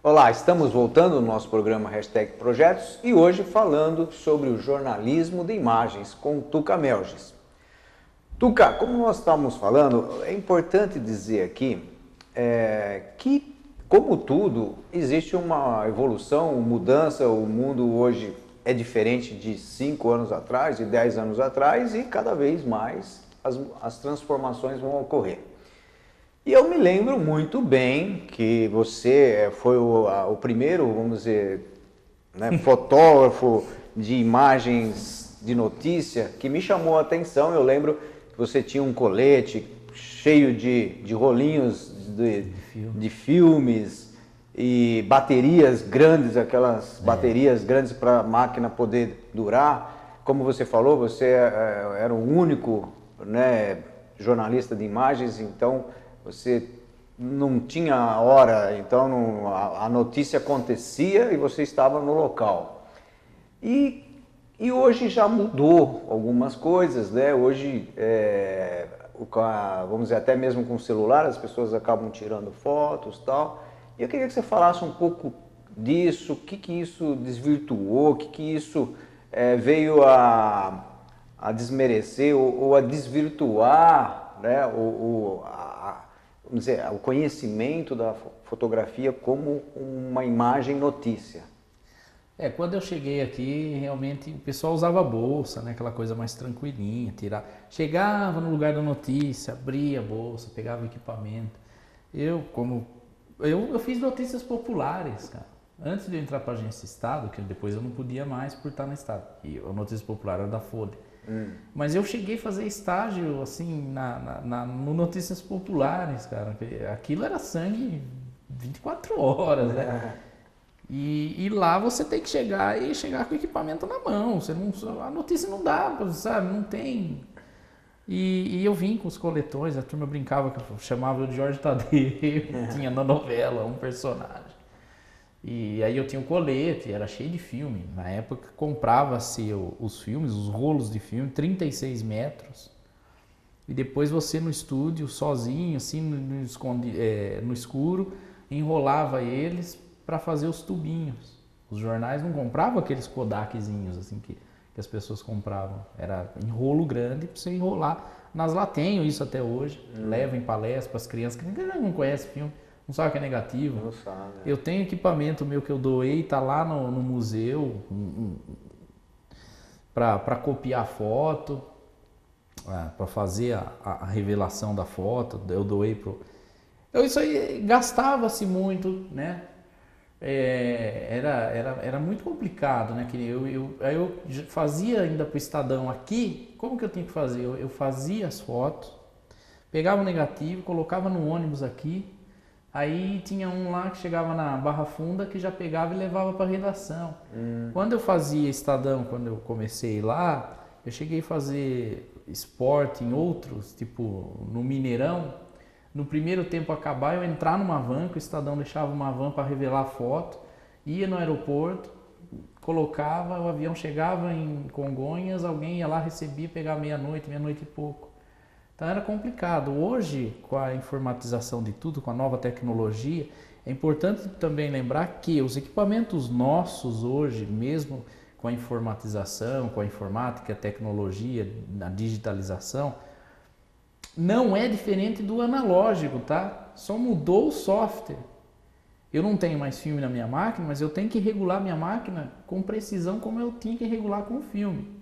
Olá, estamos voltando no nosso programa Hashtag Projetos e hoje falando sobre o jornalismo de imagens com Tuca Melges. Tuca, como nós estávamos falando, é importante dizer aqui que, como tudo, existe uma evolução, uma mudança, o mundo hoje é diferente de 5 anos atrás, de 10 anos atrás e cada vez mais as transformações vão ocorrer. E eu me lembro muito bem que você foi o primeiro, vamos dizer, né, fotógrafo de imagens de notícia que me chamou a atenção. Eu lembro que você tinha um colete cheio de rolinhos de filmes e baterias grandes, aquelas baterias grandes para a máquina poder durar. Como você falou, você era o único, né, jornalista de imagens, então você não tinha hora, então a notícia acontecia e você estava no local. E hoje já mudou algumas coisas, né? Hoje, vamos dizer, até mesmo com o celular, as pessoas acabam tirando fotos e tal. E eu queria que você falasse um pouco disso, o que isso desvirtuou, o que isso veio a desmerecer ou a desvirtuar, né? Vamos dizer, o conhecimento da fotografia como uma imagem notícia. Quando eu cheguei aqui, realmente o pessoal usava bolsa, né? Aquela coisa mais tranquilinha, chegava no lugar da notícia, abria a bolsa, pegava o equipamento. Eu fiz notícias populares, cara. Antes de eu entrar para a agência Estado, que depois eu não podia mais por estar no Estado. E a notícia popular era da Folha. Mas eu cheguei a fazer estágio, assim, no Notícias Populares, cara. Aquilo era sangue 24 horas, né? E lá você tem que chegar com o equipamento na mão. A notícia não dá, sabe? Não tem. E eu vim com os coletões, a turma brincava, que eu chamava de Jorge Tadeu, tinha na novela um personagem. E aí eu tinha um colete, era cheio de filme. Na época comprava-se os filmes, os rolos de filme, 36 metros. E depois você no estúdio, sozinho, assim, no escuro, enrolava eles para fazer os tubinhos. Os jornais não compravam aqueles Kodakzinhos assim que as pessoas compravam. Era enrolo grande para você enrolar. Nas lá tenho isso até hoje. Levo em palestra para as crianças que não conhecem filme. Não sabe o que é negativo. Não sabe. Eu tenho equipamento meu que eu doei, tá lá no museu para copiar foto, para fazer a revelação da foto. Eu doei isso aí gastava-se muito, né? Era muito complicado, né? Aí eu fazia ainda para o Estadão aqui. Como que eu tinha que fazer? Eu fazia as fotos, pegava o negativo, colocava no ônibus aqui. Aí tinha um lá que chegava na Barra Funda que já pegava e levava para a redação. Quando eu fazia Estadão, quando eu comecei lá, eu cheguei a fazer esporte em outros, tipo no Mineirão. No primeiro tempo acabar, eu entrar numa van, que o Estadão deixava uma van para revelar a foto, ia no aeroporto, colocava, o avião chegava em Congonhas, alguém ia lá, recebia, pegava meia-noite e pouco. Então era complicado. Hoje, com a informatização de tudo, com a nova tecnologia, é importante também lembrar que os equipamentos nossos hoje, mesmo com a informatização, com a informática, a tecnologia, a digitalização, não é diferente do analógico, tá? Só mudou o software. Eu não tenho mais filme na minha máquina, mas eu tenho que regular minha máquina com precisão como eu tinha que regular com o filme.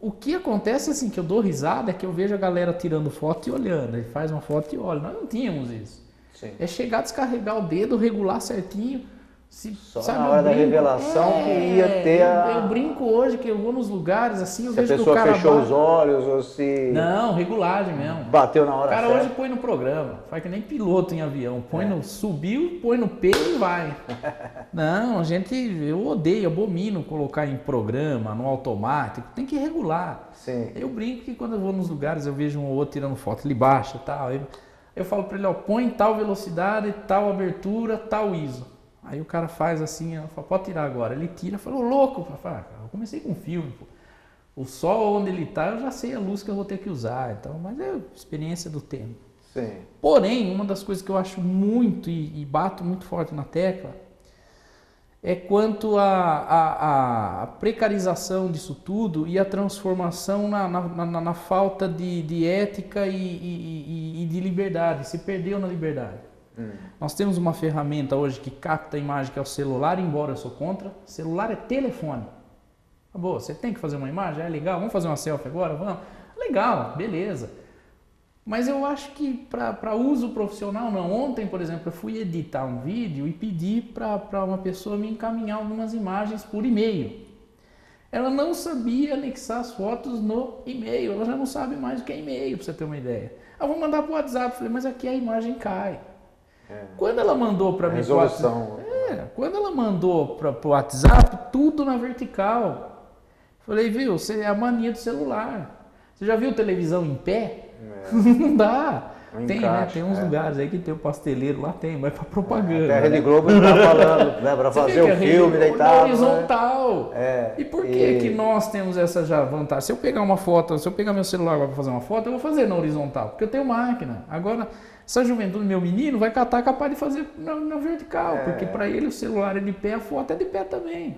O que acontece assim, que eu dou risada, é que eu vejo a galera tirando foto e olhando. Ele faz uma foto e olha. Nós não tínhamos isso. Sim. É chegar, descarregar o dedo, regular certinho. Só na hora da revelação que ia ter Eu brinco hoje que eu vou nos lugares assim, eu vejo que o cara... Se a pessoa fechou os olhos ou se... Não, regulagem mesmo. Bateu na hora certa. O cara hoje põe no programa, faz que nem piloto em avião. Subiu, põe no P e vai. Não, eu odeio, abomino colocar em programa, no automático. Tem que regular. Sim. Eu brinco que quando eu vou nos lugares, eu vejo um ou outro tirando foto, ele baixa e tal. Eu falo para ele, põe tal velocidade, tal abertura, tal ISO. Aí o cara faz assim, eu falo, pode tirar agora. Ele tira, falou, louco. Eu comecei com filme, pô. O sol onde ele está, eu já sei a luz que eu vou ter que usar. Então, mas é experiência do tempo. Sim. Porém, uma das coisas que eu acho muito e bato muito forte na tecla é quanto à precarização disso tudo e a transformação na falta de ética e de liberdade. Se perdeu na liberdade. Nós temos uma ferramenta hoje que capta a imagem, que é o celular, embora eu sou contra. Celular é telefone. Boa, você tem que fazer uma imagem? É legal, vamos fazer uma selfie agora? Vamos. Legal, beleza. Mas eu acho que para uso profissional não. Ontem, por exemplo, eu fui editar um vídeo e pedi para uma pessoa me encaminhar algumas imagens por e-mail. Ela não sabia anexar as fotos no e-mail, ela já não sabe mais o que é e-mail, para você ter uma ideia. Eu vou mandar para o WhatsApp, falei, mas aqui a imagem cai. Quando ela mandou para mim, resolução. Quando ela mandou para o WhatsApp, tudo na vertical. Falei, viu, você é a mania do celular. Você já viu televisão em pé? Não dá. Tem, encaixe, né? Tem uns lugares aí que tem o pasteleiro, lá tem, mas para propaganda. Até a Rede Globo está falando, né, para fazer o filme deitado. Horizontal. Né? E por que nós temos essa já vantagem? Se eu pegar uma foto, se eu pegar meu celular agora para fazer uma foto, eu vou fazer na horizontal, porque eu tenho máquina. Agora, essa juventude, meu menino, vai catar capaz de fazer na vertical, porque para ele o celular é de pé, a foto é de pé também.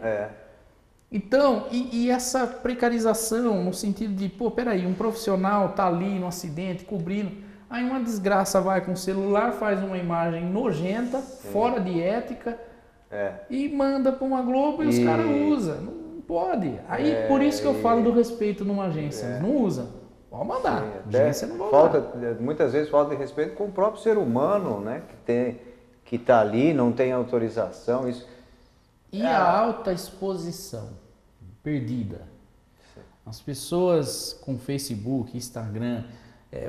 Então, e essa precarização no sentido de, pô, peraí, um profissional tá ali no acidente, cobrindo, aí uma desgraça vai com o celular, faz uma imagem nojenta, fora de ética, e manda para uma Globo e os caras usam. Não pode. Aí, por isso que eu falo do respeito numa agência. Não usa. Pode mandar. Agência não vai usar. Muitas vezes falta de respeito com o próprio ser humano, né? Que está ali, não tem autorização. Isso. E a alta exposição perdida. As pessoas com Facebook, Instagram,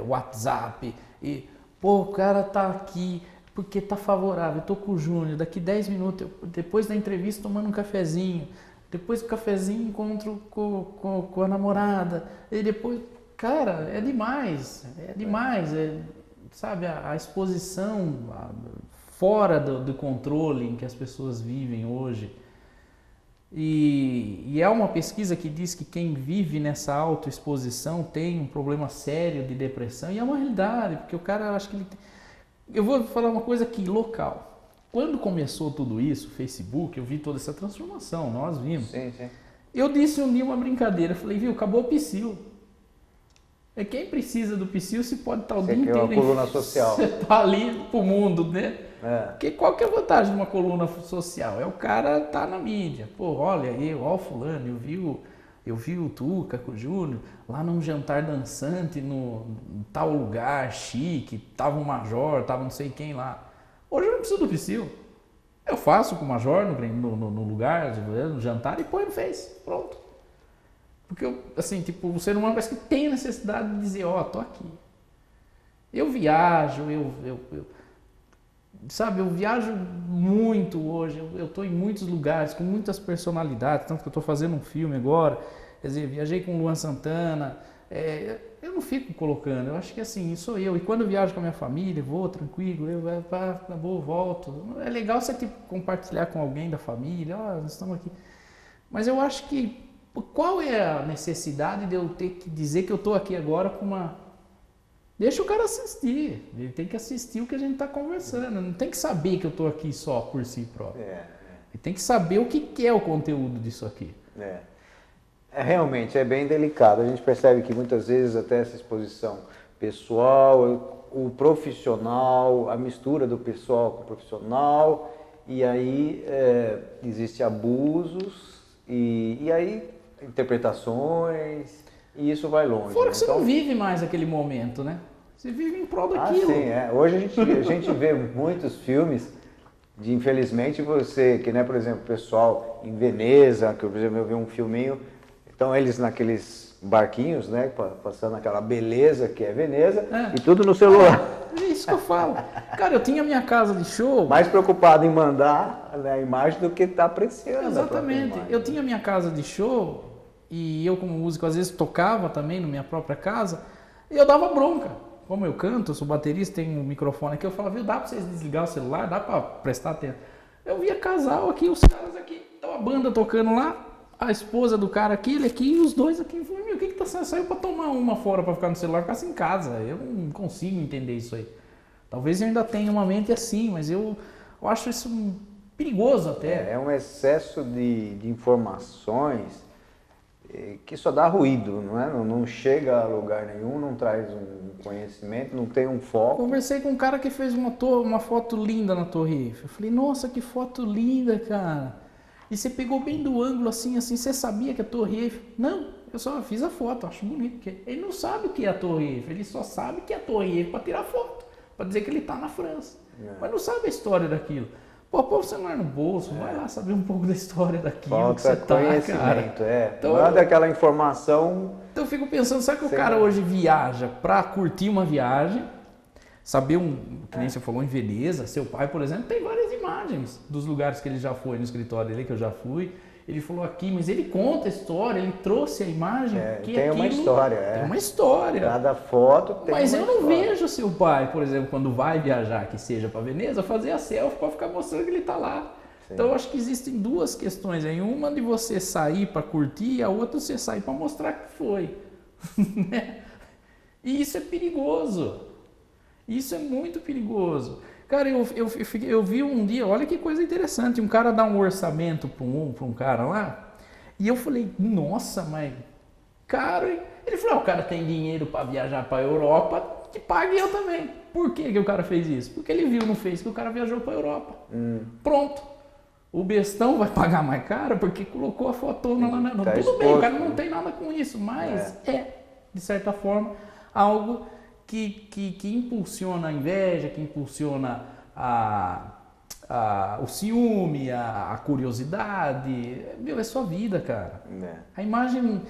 WhatsApp, e pô, o cara tá aqui porque tá favorável, eu tô com o Júnior, daqui 10 minutos, depois da entrevista tomando um cafezinho, depois do cafezinho encontro com a namorada, e depois, cara, é demais, sabe, a exposição fora do controle em que as pessoas vivem hoje. E é uma pesquisa que diz que quem vive nessa autoexposição tem um problema sério de depressão, e é uma realidade, porque o cara, acho que ele tem... Eu vou falar uma coisa aqui, local. Quando começou tudo isso, o Facebook, eu vi toda essa transformação, nós vimos. Sim. Eu disse um dia uma brincadeira, falei, viu, acabou o psil. Quem precisa do psil se pode estar o dia inteiro... Você uma coluna social. Você tá ali pro mundo, né? Porque qual que é a vantagem de uma coluna social? É o cara tá na mídia. Pô, olha, ó o fulano, eu vi o Tuca com o Júnior lá num jantar dançante no tal lugar chique, tava um major, tava não sei quem lá. Hoje eu não preciso do psil. Eu faço com o major no lugar, no jantar, e põe no Face. Pronto. Porque, assim, tipo, o ser humano parece que tem a necessidade de dizer, tô aqui. Eu viajo, sabe, eu viajo muito hoje, eu estou em muitos lugares, com muitas personalidades, tanto que eu estou fazendo um filme agora, quer dizer, viajei com o Luan Santana, eu não fico colocando, eu acho que assim, sou eu, e quando eu viajo com a minha família, vou tranquilo, acabou, volto, é legal você tipo, compartilhar com alguém da família, nós estamos aqui, mas eu acho que, qual é a necessidade de eu ter que dizer que eu estou aqui agora com uma... Deixa o cara assistir, ele tem que assistir o que a gente está conversando, não tem que saber que eu estou aqui só por si próprio. Ele tem que saber o que é o conteúdo disso aqui. Realmente, é bem delicado. A gente percebe que muitas vezes até essa exposição pessoal, o profissional, a mistura do pessoal com o profissional, e aí existe abusos, e aí interpretações, e isso vai longe. Fora que você não vive mais aquele momento, né? Você vive em prol daquilo. Sim, Hoje a gente vê muitos filmes de, infelizmente, que né, por exemplo, o pessoal em Veneza, que por exemplo, eu vi um filminho, então eles naqueles barquinhos, né, passando aquela beleza que é Veneza, e tudo no celular. É isso que eu falo. Cara, eu tinha minha casa de show... Mais preocupado em mandar, né, a imagem do que tá apreciando. Exatamente. Eu tinha minha casa de show, e eu como músico às vezes tocava também na minha própria casa, e eu dava bronca. Como eu canto, eu sou baterista, tenho um microfone aqui, eu falava, viu, dá pra vocês desligar o celular, dá pra prestar atenção. Eu via casal aqui, os caras aqui, então a banda tocando lá, a esposa do cara aqui, ele aqui, e os dois aqui. Eu falei, meu, o que tá saindo? Saiu pra tomar uma fora pra ficar no celular, ficar assim em casa. Eu não consigo entender isso aí. Talvez eu ainda tenha uma mente assim, mas eu acho isso perigoso até. É um excesso de informações que só dá ruído, não é? Não chega a lugar nenhum, não traz um conhecimento, não tem um foco. Conversei com um cara que fez uma foto linda na Torre Eiffel. Eu falei, nossa, que foto linda, cara. E você pegou bem do ângulo assim, você sabia que a Torre Eiffel... Não, eu só fiz a foto, acho bonito. Porque ele não sabe o que é a Torre Eiffel, ele só sabe que é a Torre Eiffel para tirar foto, para dizer que ele está na França. Mas não sabe a história daquilo. Pô, põe o celular no bolso, vai lá saber um pouco da história daquilo. Falta que você conhecimento, cara. Então, manda aquela informação. Então eu fico pensando, sabe que o cara hoje viaja para curtir uma viagem, saber que nem você falou em Veneza, seu pai, por exemplo, tem várias imagens dos lugares que ele já foi no escritório dele, que eu já fui. Ele falou aqui, mas ele conta a história, ele trouxe a imagem. Que tem uma história. Tem uma história. Cada foto tem Mas uma eu não história. vejo seu pai, por exemplo, quando vai viajar, que seja para Veneza, fazer a selfie para ficar mostrando que ele está lá. Sim. Então eu acho que existem duas questões aí. Uma de você sair para curtir e a outra você sair para mostrar que foi. E isso é perigoso. Isso é muito perigoso. Cara, eu vi um dia, olha que coisa interessante, um cara dá um orçamento para um cara lá, e eu falei, nossa, mas caro, hein? Ele falou, o cara tem dinheiro para viajar para a Europa, que pague eu também. Por que o cara fez isso? Porque ele viu no Face que o cara viajou para a Europa. Pronto. O bestão vai pagar mais caro porque colocou a fotona lá na... Tá Tudo exposto, bem, o cara não tem nada com isso, mas de certa forma, algo que impulsiona a inveja, que impulsiona o ciúme, a curiosidade. Meu, é sua vida, cara. A imagem...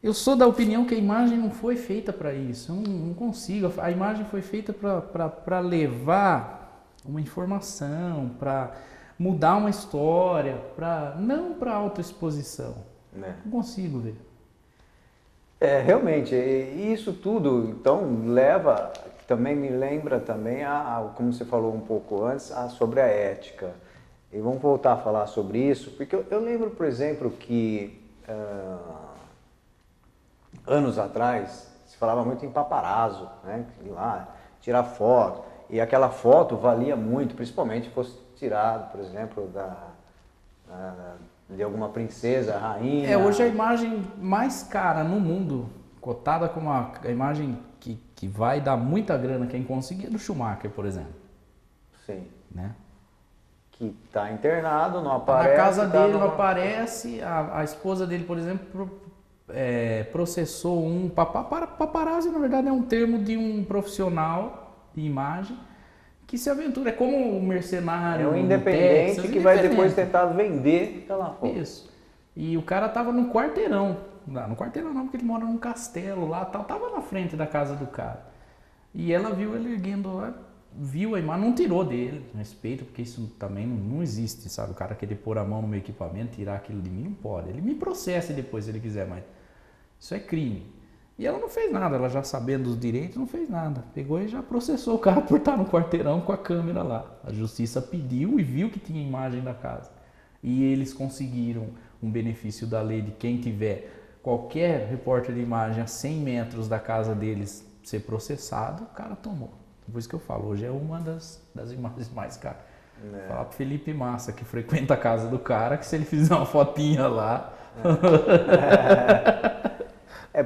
Eu sou da opinião que a imagem não foi feita para isso. Eu não consigo. A imagem foi feita para levar uma informação, para mudar uma história, não para autoexposição. Não consigo ver. Realmente, isso tudo, então, também me lembra também, como você falou um pouco antes, sobre a ética. E vamos voltar a falar sobre isso, porque eu lembro, por exemplo, que anos atrás se falava muito em paparazzo, né? Ir lá, tirar foto, e aquela foto valia muito, principalmente se fosse tirado, por exemplo, de alguma princesa, rainha. Hoje a imagem mais cara no mundo, cotada como a imagem que vai dar muita grana quem conseguir, é do Schumacher, por exemplo. Sim. Né? Que está internado, não aparece. Na casa dele não aparece, a esposa dele, por exemplo, processou paparazzi, na verdade, é um termo de um profissional de imagem que se aventura, é como um mercenário. É um independente Texas, que vai depois tentar vender aquela foto. Isso. E o cara tava no quarteirão. Não, no quarteirão não, porque ele mora num castelo lá, tava na frente da casa do cara. E ela viu ele erguendo lá, viu a imagem, não tirou dele, respeito, porque isso também não existe, sabe? O cara querer pôr a mão no meu equipamento, tirar aquilo de mim, não pode. Ele me processa depois se ele quiser, mas isso é crime. E ela não fez nada, ela já sabendo dos direitos, não fez nada. Pegou e já processou o cara por estar no quarteirão com a câmera lá. A justiça pediu e viu que tinha imagem da casa. E eles conseguiram um benefício da lei de quem tiver qualquer repórter de imagem a 100 metros da casa deles ser processado, o cara tomou. Por isso que eu falo, hoje é uma das imagens mais caras. Falar pro Felipe Massa, que frequenta a casa do cara, que se ele fizer uma fotinha lá...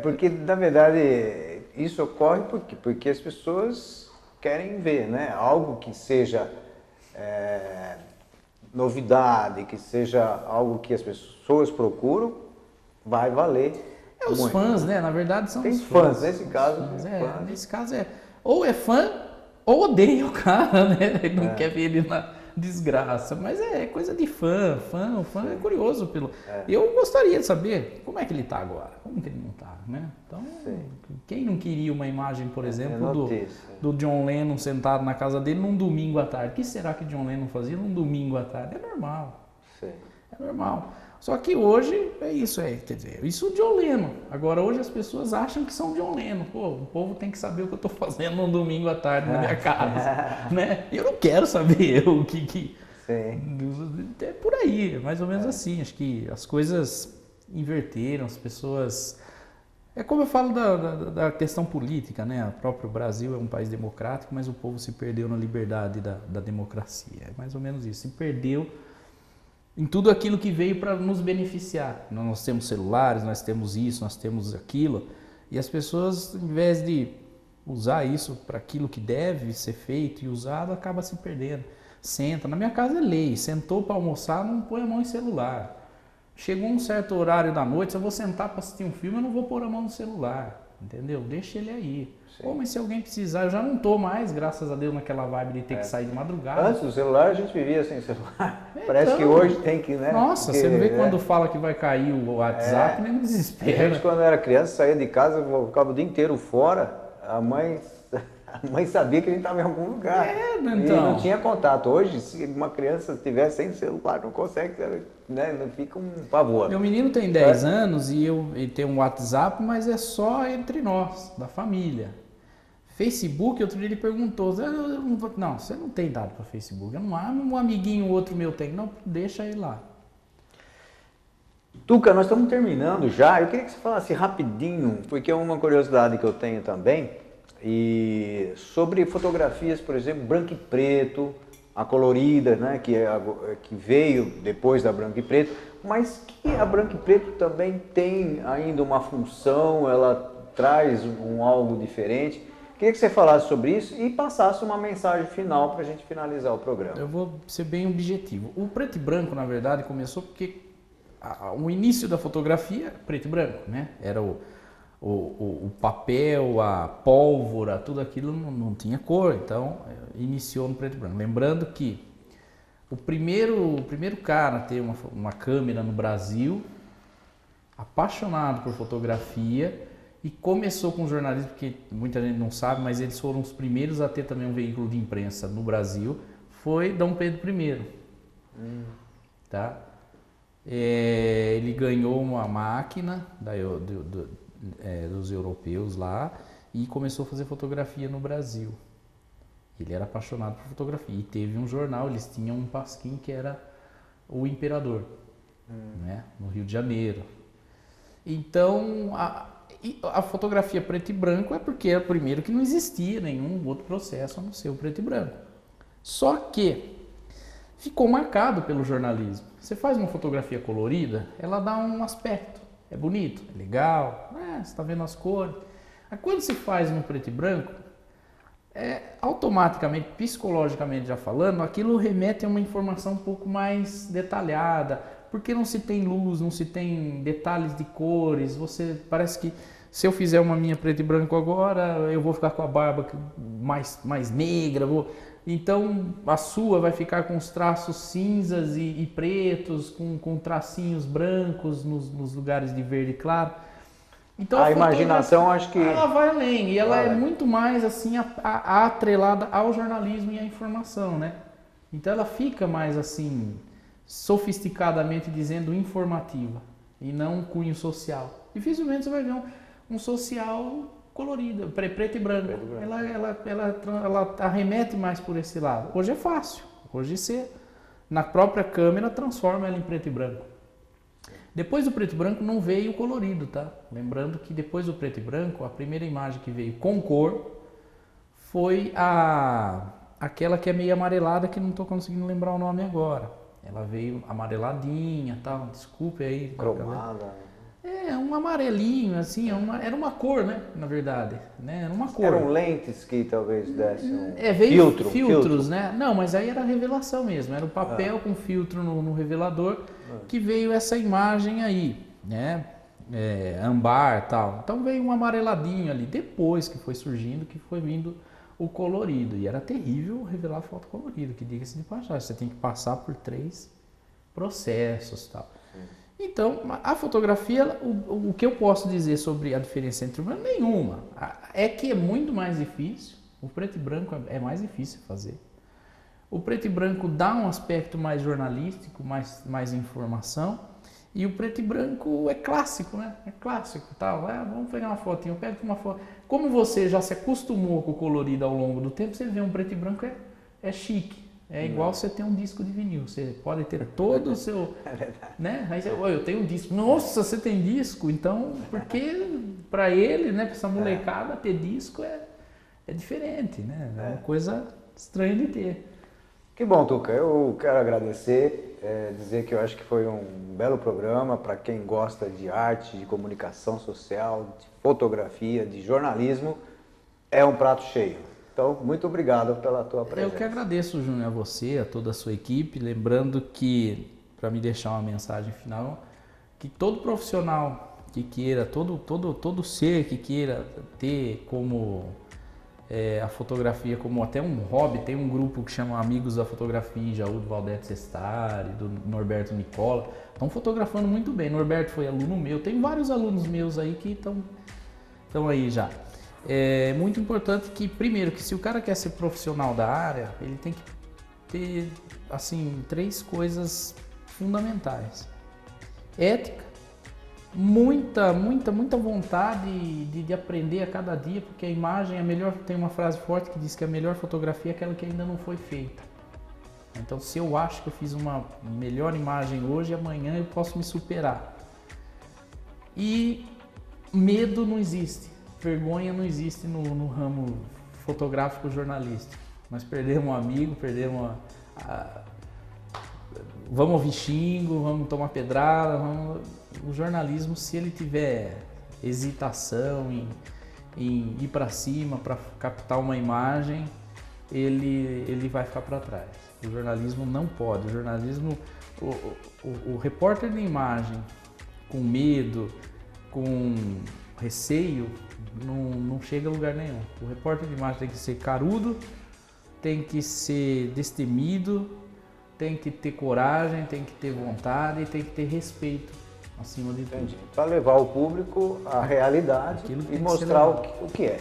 Porque, na verdade, isso ocorre porque as pessoas querem ver, né? Algo que seja novidade, que seja algo que as pessoas procuram, vai valer os muito. Fãs, né? Na verdade, são tem os fãs. Nesse caso, nesse caso ou é fã ou odeia o cara, né? Ele não quer ver ele na desgraça, mas é coisa de fã. O fã é curioso pelo... Eu gostaria de saber como é que ele está agora, como que ele não está, né? Então, quem não queria uma imagem, por exemplo, do John Lennon sentado na casa dele num domingo à tarde? O que será que John Lennon fazia num domingo à tarde? É normal. Sim. É normal. Só que hoje é isso, quer dizer, isso é o John Lennon. Agora hoje as pessoas acham que são John Lennon. Pô, o povo tem que saber o que eu estou fazendo num domingo à tarde na minha casa, né? Eu não quero saber o que... Sim. É por aí, mais ou menos assim. Acho que as coisas inverteram, as pessoas É como eu falo da questão política, né? O próprio Brasil é um país democrático, mas o povo se perdeu na liberdade da democracia. É mais ou menos isso. Se perdeu em tudo aquilo que veio para nos beneficiar. Nós temos celulares, nós temos isso, nós temos aquilo. E as pessoas, em vez de usar isso para aquilo que deve ser feito e usado, acaba se perdendo. Senta. Na minha casa é lei. Sentou para almoçar, não põe a mão em celular. Chegou um certo horário da noite, se eu vou sentar para assistir um filme, eu não vou pôr a mão no celular, entendeu? Deixa ele aí. Pô, mas se alguém precisar, eu já não tô mais, graças a Deus, naquela vibe de ter que sair de madrugada. Antes do celular, a gente vivia sem celular. Parece que hoje tem que, né? Nossa, porque, você não vê quando fala que vai cair o WhatsApp, nem me desespera. A gente, quando era criança, saía de casa, ficava o dia inteiro fora, a mãe sabia que a gente estava em algum lugar. Então. E não tinha contato. Hoje, se uma criança estiver sem celular, não consegue, né? Não fica um pavor. Meu menino tem 10 anos e ele tem um WhatsApp, mas é só entre nós, da família. Facebook, outro dia ele perguntou, não, você não tem dado para Facebook, não há um amiguinho outro meu tem, não, deixa ele lá. Tuca, nós estamos terminando já, eu queria que você falasse rapidinho, porque é uma curiosidade que eu tenho também, e sobre fotografias, por exemplo, branco e preto, a colorida, né, que veio depois da branco e preto, mas que a branco e preto também tem ainda uma função, ela traz algo diferente. Queria que você falasse sobre isso e passasse uma mensagem final para a gente finalizar o programa. Eu vou ser bem objetivo. O preto e branco, na verdade, começou porque o início da fotografia, preto e branco, né? Era o papel, a pólvora, tudo aquilo não tinha cor, então iniciou no preto e branco. Lembrando que o primeiro cara a ter uma câmera no Brasil, apaixonado por fotografia, e começou com jornalismo, porque muita gente não sabe, mas eles foram os primeiros a ter também um veículo de imprensa no Brasil, foi Dom Pedro I. Tá? Ele ganhou uma máquina dos europeus lá e começou a fazer fotografia no Brasil. Ele era apaixonado por fotografia e teve um jornal, eles tinham um pasquim que era o Imperador, né? No Rio de Janeiro. Então, a fotografia preto e branco é porque era primeiro que não existia nenhum outro processo a não ser o preto e branco. Só que ficou marcado pelo jornalismo. Você faz uma fotografia colorida, ela dá um aspecto, é bonito, é legal, você está vendo as cores. Aí, quando se faz no preto e branco, automaticamente, psicologicamente já falando, aquilo remete a uma informação um pouco mais detalhada, porque não se tem luz, não se tem detalhes de cores, parece que se eu fizer uma minha preto e branco agora, eu vou ficar com a barba mais negra, então a sua vai ficar com os traços cinzas e pretos, com tracinhos brancos nos lugares de verde claro. Então, a imaginação, acho que ela vai além, e ela é muito mais assim atrelada ao jornalismo e à informação, né? Então ela fica mais assim, sofisticadamente dizendo informativa, e não um cunho social. Dificilmente você vai ver um social colorido, preto e branco. Ela arremete mais por esse lado. Hoje é fácil. Hoje você, na própria câmera, transforma ela em preto e branco. Depois do preto e branco não veio o colorido, tá? Lembrando que depois do preto e branco, a primeira imagem que veio com cor foi aquela que é meio amarelada, que não estou conseguindo lembrar o nome agora. Ela veio amareladinha, tal, desculpe aí. Cromada. Um amarelinho, assim, era uma cor, né, na verdade, né, era uma cor. Eram lentes que talvez dessem veio filtros, né, não, mas aí era revelação mesmo, era o papel com filtro no revelador, que veio essa imagem aí, né, âmbar e tal, então veio um amareladinho ali, depois que foi surgindo, que foi vindo o colorido, e era terrível revelar foto colorida, que diga-se de passagem, você tem que passar por 3 processos e tal. Então, a fotografia, o que eu posso dizer sobre a diferença entre uma? Nenhuma. É que é muito mais difícil, o preto e branco é mais difícil fazer. O preto e branco dá um aspecto mais jornalístico, mais informação, e o preto e branco é clássico, né? É clássico, tal. Vamos pegar uma fotinha, eu pego uma foto. Como você já se acostumou com o colorido ao longo do tempo, você vê um preto e branco é chique, É igual você ter um disco de vinil, você pode ter todo o seu, né? Aí você, eu tenho um disco, nossa, você tem disco? Então, porque para ele, né, para essa molecada, ter disco é diferente, né? É uma coisa estranha de ter. Que bom, Tuca, eu quero agradecer, dizer que eu acho que foi um belo programa para quem gosta de arte, de comunicação social, de fotografia, de jornalismo, é um prato cheio. Então, muito obrigado pela tua presença. Eu que agradeço, Júnior, a você, a toda a sua equipe, lembrando que, para me deixar uma mensagem final, que todo profissional que queira, todo ser que queira ter como a fotografia como até um hobby, tem um grupo que chama Amigos da Fotografia em Jaú, do Valdete Sestari, do Norberto Nicola, estão fotografando muito bem. Norberto foi aluno meu, tem vários alunos meus aí que estão aí já. É muito importante que, primeiro, que se o cara quer ser profissional da área, ele tem que ter, assim, 3 coisas fundamentais. Ética, muita vontade de aprender a cada dia, porque a imagem é melhor, tem uma frase forte que diz que a melhor fotografia é aquela que ainda não foi feita. Então, se eu acho que eu fiz uma melhor imagem hoje, amanhã eu posso me superar. E medo não existe. Vergonha não existe no ramo fotográfico jornalístico. Nós perdemos um amigo, vamos ouvir xingo, vamos tomar pedrada. O jornalismo, se ele tiver hesitação em ir para cima para captar uma imagem, ele vai ficar para trás. O jornalismo não pode. O jornalismo, o repórter de imagem com medo, com receio, não chega a lugar nenhum. O repórter de imagem tem que ser carudo, tem que ser destemido, tem que ter coragem, tem que ter vontade e tem que ter respeito acima de tudo. Para levar ao público a realidade e mostrar o que é.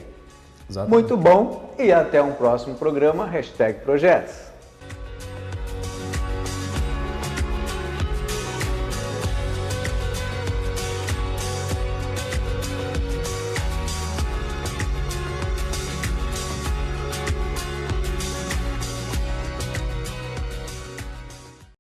Exatamente. Muito bom e até um próximo programa #Projetos.